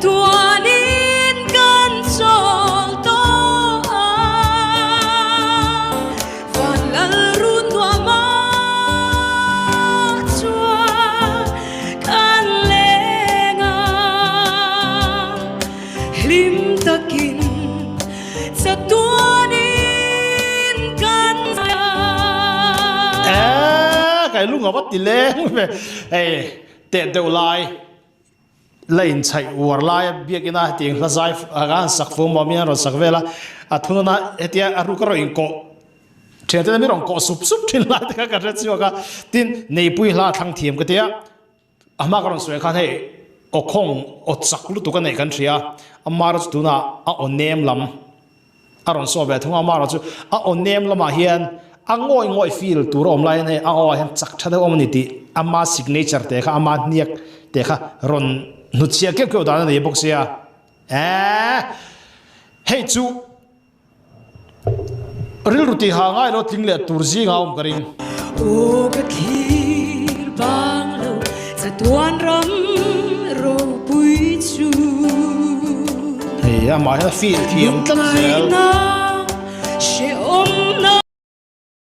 tuanin kan sol to van lal run tua ma chua kan lenga lim takin sa tuanin kan cái lúc ngọc bắt tỷ lệ tệ đều lại lên chạy uổng lại biết cái nào tiếng là giải gan sắc phong mà mình rồi sắc về là thun na etia aru cái rồi inko trên thế mình rong ko sup trên lại cái cái chuyện cái tin Neihpuii là thằng thiềm cái tia mà cái rong suy khăn hay ở không ở sắc lúc tụi cái này cái chuyện mà rồi tụi na ở nem lắm rong so về thằng mà rồi ở nem lắm mà hiện ngồi ngồi feel tụi ông lại này ngồi hiện chắc chắn ông này thì mà signature thế cả mà nick thế cả ron nút chia kiểu đó này bốc xia hey chú real ruti hàng ngay lo tiếng lệ tour gì ngao cái ring ô cái khir bang lo sa tuan ram ro pui chu hey mà nó feel thiêm tâm